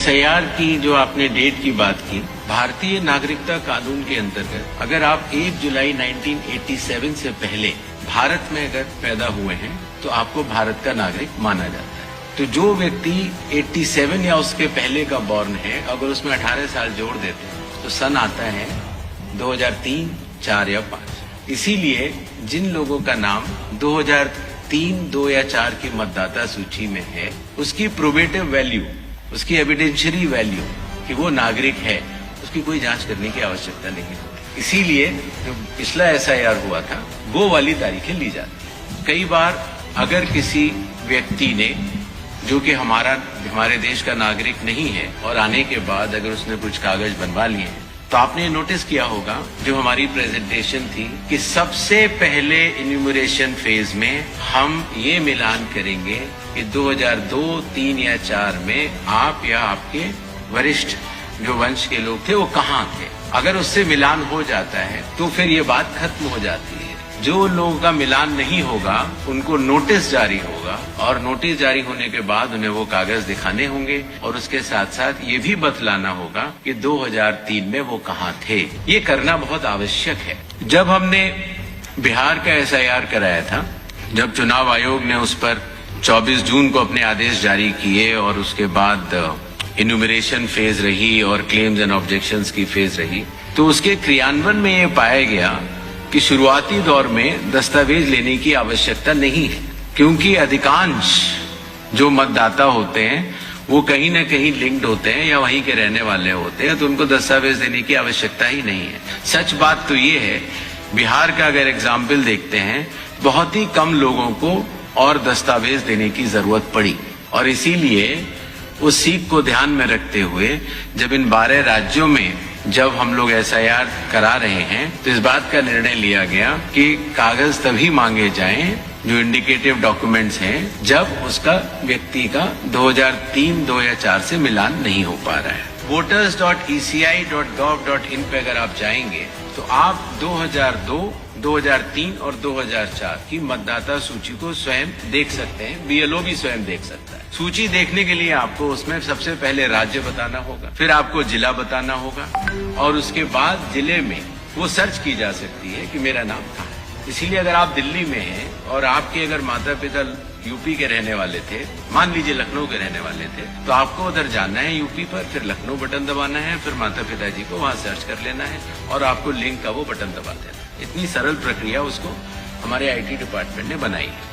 SIR की जो आपने डेट की बात की, भारतीय नागरिकता कानून के अंतर्गत अगर आप 1 जुलाई 1987 से पहले भारत में अगर पैदा हुए हैं तो आपको भारत का नागरिक माना जाता है। तो जो व्यक्ति 87 या उसके पहले का बॉर्न है, अगर उसमें 18 साल जोड़ देते हैं तो सन आता है 2003, 4 या 5। इसीलिए जिन लोगों का नाम 2003, 2 या 4 की मतदाता सूची में है, उसकी प्रोबेटिव वैल्यू, उसकी एविडेंशियरी वैल्यू कि वो नागरिक है, उसकी कोई जांच करने की आवश्यकता नहीं होती। इसीलिए जो पिछला एसआईआर हुआ था वो वाली तारीखें ली जाती। कई बार अगर किसी व्यक्ति ने जो कि हमारे देश का नागरिक नहीं है और आने के बाद अगर उसने कुछ कागज बनवा लिए हैं, तो आपने नोटिस किया होगा जो हमारी प्रेजेंटेशन थी कि सबसे पहले इन्यूमरेशन फेज में हम ये मिलान करेंगे कि 2002, 3 या 4 में आप या आपके वरिष्ठ जो वंश के लोग थे वो कहाँ थे। अगर उससे मिलान हो जाता है तो फिर ये बात खत्म हो जाती है। जो लोगों का मिलान नहीं होगा उनको नोटिस जारी होगा और नोटिस जारी होने के बाद उन्हें वो कागज दिखाने होंगे और उसके साथ साथ ये भी बतलाना होगा कि 2003 में वो कहाँ थे। ये करना बहुत आवश्यक है। जब हमने बिहार का एसआईआर कराया था, जब चुनाव आयोग ने उस पर 24 जून को अपने आदेश जारी किए और उसके बाद इन्यूमरेशन फेज रही और क्लेम्स एंड ऑब्जेक्शंस की फेज रही, तो उसके क्रियान्वयन में ये पाया गया कि शुरुआती दौर में दस्तावेज लेने की आवश्यकता नहीं है, क्योंकि अधिकांश जो मतदाता होते हैं वो कहीं न कहीं लिंक्ड होते हैं या वहीं के रहने वाले होते हैं, तो उनको दस्तावेज देने की आवश्यकता ही नहीं है। सच बात तो ये है, बिहार का अगर एग्जाम्पल देखते हैं, बहुत ही कम लोगों को और दस्तावेज देने की जरूरत पड़ी और इसीलिए उस सीख को ध्यान में रखते हुए जब इन 12 राज्यों में जब हम लोग एसआईआर करा रहे हैं तो इस बात का निर्णय लिया गया कि कागज तभी मांगे जाएं जो इंडिकेटिव डॉक्यूमेंट्स हैं जब उसका व्यक्ति का 2003, 2 या 4 से मिलान नहीं हो पा रहा है। voters.eci.gov.in पे अगर आप जाएंगे तो आप 2002, 2003 और 2004 की मतदाता सूची को स्वयं देख सकते हैं। बीएलओ भी स्वयं देख सकता है। सूची देखने के लिए आपको उसमें सबसे पहले राज्य बताना होगा, फिर आपको जिला बताना होगा और उसके बाद जिले में वो सर्च की जा सकती है कि मेरा नाम कहाँ है। इसीलिए अगर आप दिल्ली में हैं और आपके अगर माता पिता यूपी के रहने वाले थे, मान लीजिए लखनऊ के रहने वाले थे, तो आपको उधर जाना है यूपी पर, फिर लखनऊ बटन दबाना है, फिर माता पिताजी को वहां सर्च कर लेना है और आपको लिंक का वो बटन दबा देना। इतनी सरल प्रक्रिया उसको हमारे आईटी डिपार्टमेंट ने बनाई है।